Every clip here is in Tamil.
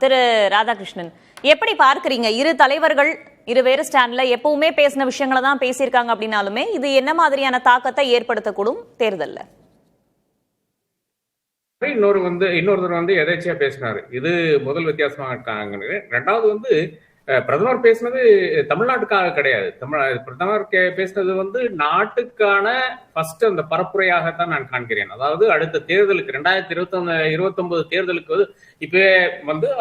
திரு ராதாகிருஷ்ணன், எப்படி பார்க்கறீங்க? இரு தலைவர்கள் வேறு ஸ்டாண்ட்ல எப்பவுமே பேசின விஷயங்களை தான் பேசியிருக்காங்க அப்படின்னாலுமே இது என்ன மாதிரியான தாக்கத்தை ஏற்படுத்தக்கூடும் தேர்தல்ல? இன்னொருத்தர் எதேச்சியா பேசினாரு. இது முதல் வித்தியாசமாக இருக்காங்க. ரெண்டாவது பிரதமர் பேசினது தமிழ்நாட்டுக்காக கிடையாது. பிரதமர் பேசினது நாட்டுக்கான ஃபர்ஸ்ட் அந்த பரப்புரையாகத்தான் நான் காண்கிறேன். அதாவது அடுத்த தேர்தலுக்கு 2029 தேர்தலுக்கு இப்பவே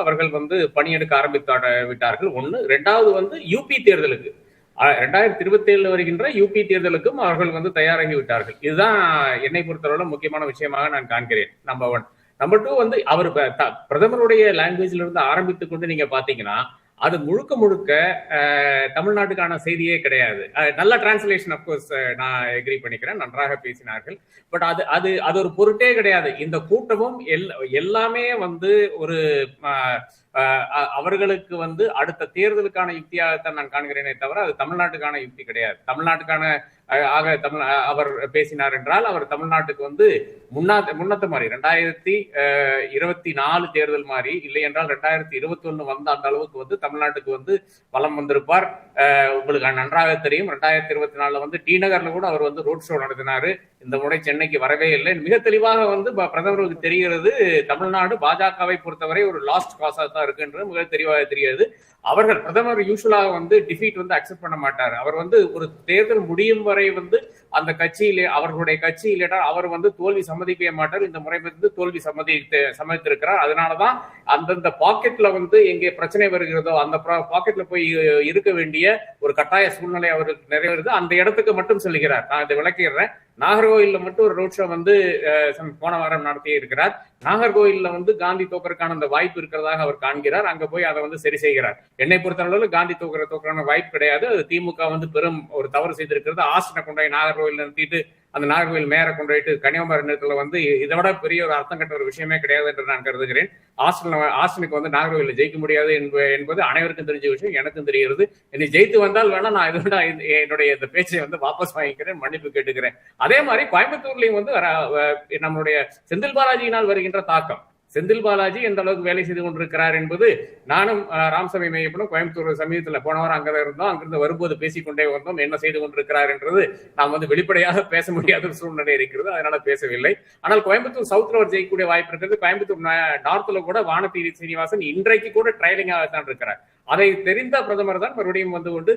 அவர்கள் பணியெடுக்க ஆரம்பித்து விட்டார்கள். ஒண்ணு. ரெண்டாவது யூபி தேர்தலுக்கு 2027 வருகின்ற யூபி தேர்தலுக்கும் அவர்கள் தயாராகி விட்டார்கள். இதுதான் என்னை பொறுத்தவரை முக்கியமான விஷயமாக நான் காண்கிறேன். நம்பர் 1. நம்பர் 2 அவர் பிரதமருடைய லாங்குவேஜ்ல இருந்து ஆரம்பித்துக் கொண்டு நீங்க பாத்தீங்கன்னா அது முழுக்க தமிழ்நாட்டுக்கான செய்தியே கிடையாது. நல்ல டிரான்ஸ்லேஷன் அப்கோர்ஸ் நான் எக்ரி பண்ணிக்கிறேன், நன்றாக பேசினார்கள். பட் அது ஒரு பொருட்டே கிடையாது. இந்த கூட்டமும் எல்லாமே ஒரு அவர்களுக்கு அடுத்த தேர்தலுக்கான யுக்தியாகத்தான் நான் காண்கிறேனே தவிர அது தமிழ்நாட்டுக்கான யுக்தி கிடையாது. தமிழ்நாட்டுக்கான அவர் பேசினார் என்றால் அவர் தமிழ்நாட்டுக்கு முன்னத்த மாதிரி 2024 தேர்தல் மாதிரி இல்லை என்றால் 2021 வந்த அந்த அளவுக்கு தமிழ்நாட்டுக்கு வலம் வந்திருப்பார். உங்களுக்கு நன்றாக தெரியும். 2024 டி நகர்ல கூட அவர் ரோட் ஷோ நடத்தினாரு. இந்த முறை சென்னைக்கு வரவே இல்லை. மிக தெளிவாக பிரதமருக்கு தெரிகிறது தமிழ்நாடு பாஜகவை பொறுத்தவரை ஒரு லாஸ்ட் காசா தான் இருக்குன்றது மிக தெளிவாக தெரியாது. அவர்கள் பிரதமர் யூசுவலாக டிஃபீட் அக்செப்ட் பண்ண மாட்டார். அவர் ஒரு தேர்தல் முடியும் வரை அந்த கட்சியிலே அவர்களுடைய கட்சி இல்லைனா அவர் தோல்வி சம்மதிக்கவே மாட்டார். இந்த முறை தோல்வி சம்மதித்திருக்கிறார். அதனாலதான் அந்தந்த பாக்கெட்ல எங்கே பிரச்சனை வருகிறதோ அந்த பாக்கெட்ல போய் இருக்க வேண்டிய ஒரு கட்டாய சூழ்நிலை அவருக்கு நிறைவேறுது. அந்த இடத்துக்கு மட்டும் செல்கிறார். நான் இதை விளக்கிடுறேன். நாகர்கோயில்ல மட்டும் ஒரு ரோட் ஷோ போன வாரம் நடத்தி இருக்கிறார். நாகர்கோயில்ல காந்தி தோக்கறதுக்கான அந்த வாய்ப்பு இருக்கிறதாக அவர் காண்கிறார். அங்க போய் அதை சரி செய்கிறார். என்னை பொறுத்தளவு காந்தி தோக்கறதுக்கான வாய்ப்பு கிடையாது. அது திமுக பெரும் ஒரு தவறு செய்திருக்கிறது. ஆஸ்டினை கொண்டாய் நாகர்கோயில் நிறுத்திட்டு அந்த நாகர்கோவில் மேயரை கொண்டு போயிட்டு கன்னியாகுமரி நேரத்துல இதை விட பெரிய ஒரு அர்த்தம் கட்ட ஒரு விஷயமே கிடையாது என்று நான் கருதுகிறேன். ஆஸ்டினுக்கு நாகர்கோவில் ஜெயிக்க முடியாது என்பது அனைவருக்கும் தெரிஞ்ச விஷயம், எனக்கும் தெரிகிறது. என்னை ஜெயித்து வந்தால் வேணா நான் இதோட என்னுடைய இந்த பேச்சை வாபஸ் வாங்கிக்கிறேன், மன்னிப்பு கேட்டுக்கிறேன். அதே மாதிரி கோயம்புத்தூர்லயும் நம்மளுடைய செந்தில் பாலாஜியினால் வருகின்ற தாக்கம், செந்தில் பாலாஜி எந்த அளவுக்கு வேலை செய்து கொண்டிருக்கிறார் என்பது நானும் ராமசாமி மையப்பனும் கோயம்புத்தூர் சமீபத்தில் போன வாரம் அங்கதான் இருந்தோம். அங்கிருந்து வரும்போது பேசிக்கொண்டே வந்தோம். என்ன செய்து கொண்டிருக்கிறார் என்றது நாம் வெளிப்படையாக பேச முடியாத ஒரு சூழ்நிலை இருக்கிறது. அதனால பேசவில்லை. ஆனால் கோயம்புத்தூர் சவுத்ல ஒரு ஜெயிக்கக்கூடிய வாய்ப்பு இருக்கிறது. கோயம்புத்தூர் நார்த்ல கூட வானதி சீனிவாசன் இன்றைக்கு கூட ட்ரையலிங்காகத்தான் இருக்கிறார். அதை தெரிந்த பிரதமர் தான் மறுபடியும் கொண்டு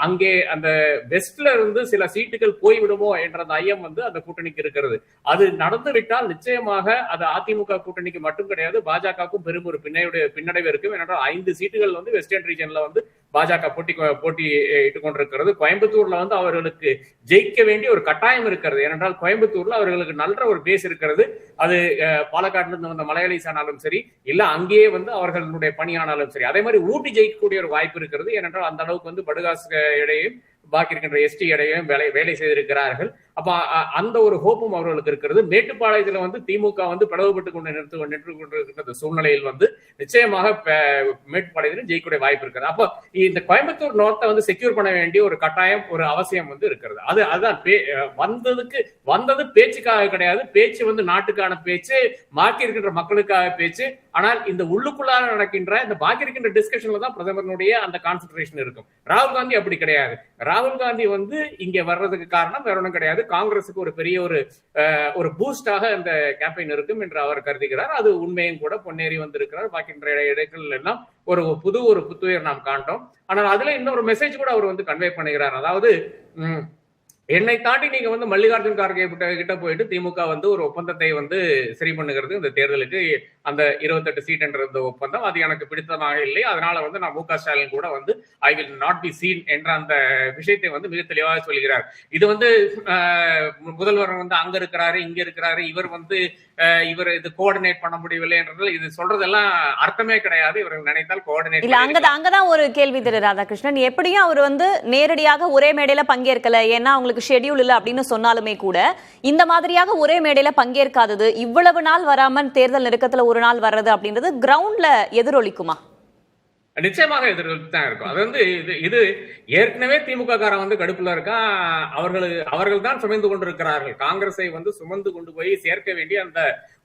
அங்கே அந்த வெஸ்ட்ல இருந்து சில சீட்டுகள் போய்விடுமோ என்ற அந்த ஐயம் அந்த கூட்டணிக்கு இருக்கிறது. அது நடந்து விட்டால் நிச்சயமாக அது அதிமுக கூட்டணிக்கு மட்டும் கிடையாது, பாஜகவுக்கும் பெரும் ஒரு பின்னடைவு இருக்கும். ஏனென்றால் 5 சீட்டுகள் வெஸ்டர்ன் ரீஜன்ல பாஜக போட்டி இட்டுக் கொண்டிருக்கிறது. கோயம்புத்தூர்ல அவர்களுக்கு ஜெயிக்க வேண்டிய ஒரு கட்டாயம் இருக்கிறது. ஏனென்றால் கோயம்புத்தூர்ல அவர்களுக்கு நல்ல ஒரு பேஸ் இருக்கிறது. அது பாலக்காட்டுல இருந்து வந்த மலையாளிஸ் ஆனாலும் சரி, இல்ல அங்கேயே அவர்களுடைய பணியானாலும் சரி. அதே மாதிரி ஊட்டி ஜெயிக்கக்கூடிய ஒரு வாய்ப்பு இருக்கிறது. ஏனென்றால் அந்த அளவுக்கு படுகாஸ் இடையும் பாக்கி இருக்கின்ற எஸ்டி இடையும் வேலை செய்திருக்கிறார்கள். அப்ப அந்த ஒரு ஹோப்பும் அவர்களுக்கு இருக்கிறது. மேட்டுப்பாளையத்துல திமுக பிளவுபட்டு நின்று கொண்டிருக்கிற சூழ்நிலையில் நிச்சயமாக மேட்டுப்பாளையத்திலும் ஜெயிக்கக்கூடிய வாய்ப்பு இருக்கிறது. அப்ப இந்த கோயம்புத்தூர் நோர்த்தை செக்யூர் பண்ண வேண்டிய ஒரு கட்டாயம், ஒரு அவசியம் இருக்கிறது. அதுதான் வந்தது பேச்சுக்காக கிடையாது. பேச்சு நாட்டுக்கான பேச்சு, பாக்கி இருக்கின்ற மக்களுக்காக பேச்சு. ஆனால் இந்த உள்ளுக்குள்ளாக நடக்கின்ற இந்த பாக்கி இருக்கின்ற டிஸ்கஷன்ல தான் பிரதமருடைய அந்த கான்சென்ட்ரேஷன் இருக்கும். ராகுல் காந்தி அப்படி கிடையாது. ராகுல் காந்தி இங்க வர்றதுக்கு காரணம் வேற ஒன்றும் கிடையாது, காங்கிரஸுக்கு ஒரு பெரிய ஒரு பூஸ்டாக இந்த கேம்பெயின் இருக்கும் என்று அவர் கருதுகிறார். அது உண்மையும் கூட. பொன்னேறி வந்திருக்கிறார். பாக்கின்ற இடங்கள் எல்லாம் ஒரு புத்துயிர் நாம் காண்டோம். ஆனால் அதுல இன்னொரு மெசேஜ் கூட அவர் கன்வே பண்ணுகிறார். அதாவது என்னை தாண்டி நீங்க மல்லிகார்ஜுன் கார்கே கிட்ட போயிட்டு திமுக ஒரு ஒப்பந்தத்தை சரி பண்ணுகிறது. இந்த தேர்தலுக்கு அந்த 28 சீட் என்ற இந்த ஒப்பந்தம் அது எனக்கு பிடித்தமாக இல்லை. அதனால நான் மு.க. ஸ்டாலின் கூட I will not be seen என்ற அந்த விஷயத்தை மிக தெளிவாக சொல்கிறார். இது முதல்வர் அங்க இருக்கிறாரு, இங்க இருக்கிறாரு, இவர் இது கோஆர்டினேட் பண்ண முடியவில்லை என்றது இது சொல்றதெல்லாம் அர்த்தமே கிடையாது. இவர்கள் நினைத்தால் கோஆர்டினேட் இல்ல. அங்கதான் ஒரு கேள்வி திரு ராதாகிருஷ்ணன், எப்படியும் அவர் நேரடியாக ஒரே மேடையில பங்கேற்கல, ஏன்னா அவங்களுக்கு ஷெட்யூல் இல்ல அப்படின்னு சொன்னாலுமே கூட இந்த மாதிரியாக ஒரே மேடையில பங்கேற்காதது, இவ்வளவு நாள் வராம தேர்தல் நெருக்கத்துல ஒரு நாள் வர்றது அப்படின்றது கிரவுண்ட்ல எதிரொலிக்குமா? நிச்சயமாக எதிர்ப்பு தான் இருக்கும். அது வந்து இது ஏற்கனவே திமுக காரன் வந்து கடுப்புல இருக்கான். அவர்கள் தான் சுமந்து கொண்டிருக்கிறார்கள். காங்கிரஸை வந்து சுமந்து கொண்டு போய் சேர்க்க வேண்டிய அந்த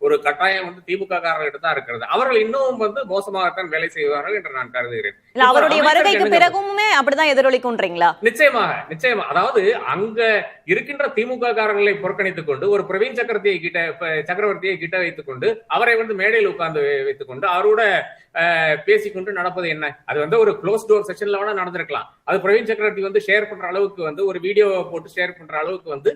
ஒரு கட்டாயம் வந்து திமுக காரர்கிட்ட தான் இருக்கிறது. அவர்கள் இன்னும் வந்து மோசமாகத்தான் வேலை செய்வார்கள் என்று நான் கருதுகிறேன். அவருடைய வருகைக்கு பிறகுமே அப்படிதான் எதிரொலிக்கும்ன்றீங்களா? நிச்சயமா. அதாவது அங்க இருக்கின்ற திமுக காரர்களை புறக்கணித்துக் கொண்டு ஒரு பிரவீன் சக்கரவர்த்தியை கிட்ட வைத்துக் கொண்டு அவரை வந்து மேடையில் உட்கார்ந்து வைத்துக் கொண்டு அவரோட பேசிக்கொண்டு நடப்பது என்ன? அது வந்து ஒரு க்ளோஸ் டோர் செஷன்ல வேணா நடந்திருக்கலாம். அது பிரவீன் சக்கரவர்த்தி வந்து ஷேர் பண்ற அளவுக்கு வந்து ஒரு வீடியோ போட்டு ஷேர் பண்ற அளவுக்கு வந்து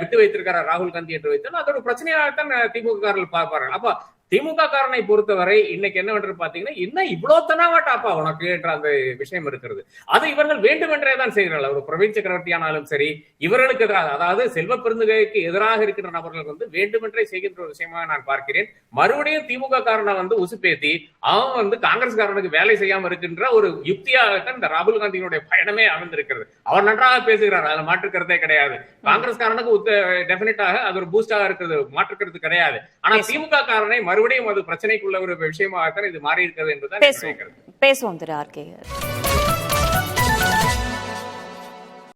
விட்டு வைத்திருக்கிறார் ராகுல் காந்தி என்று வைத்தால் அது ஒரு பிரச்சனையாகத்தான் திமுக காரர்கள் பார்ப்பார்கள். அப்ப திமுக காரனை பொறுத்தவரை இன்னைக்கு என்னவென்று பாத்தீங்கன்னா என்ன இவ்வளவு தனாவாட்டாப்பா உனக்கு என்ற அந்த விஷயம் இருக்கிறது. அது இவர்கள் வேண்டுமென்றே தான் செய்கிறார்கள். ஒரு பிரவீன் சக்கரவர்த்தி ஆனாலும் சரி இவர்களுக்கு எதிராக, அதாவது செல்வ பெருந்தகைக்கு எதிராக இருக்கின்ற நபர்கள் வந்து வேண்டுமென்றே செய்கின்ற ஒரு விஷயமாக நான் பார்க்கிறேன். மறுபடியும் திமுக காரனை வந்து உசுப்பேத்தி அவன் வந்து காங்கிரஸ் காரனுக்கு வேலை செய்யாம இருக்கின்ற ஒரு யுக்தியாகத்தான் இந்த ராகுல் காந்தியினுடைய பயணமே அமைந்திருக்கிறது. அவர் நன்றாக பேசுகிறார், அதுல மாற்றுக்கிறதே கிடையாது. காங்கிரஸ் காரனுக்கு டெபினட்டாக அது ஒரு பூஸ்டாக இருக்கிறது, மாற்றுக்கிறது கிடையாது. ஆனா திமுக காரனை மறுபடியும் அது பிரச்சனைக்குள்ள ஒரு விஷயமாகத்தான் இது மாறி இருக்கிறது என்பதுதான் பேசுவோம் திரு ஆர்.கே.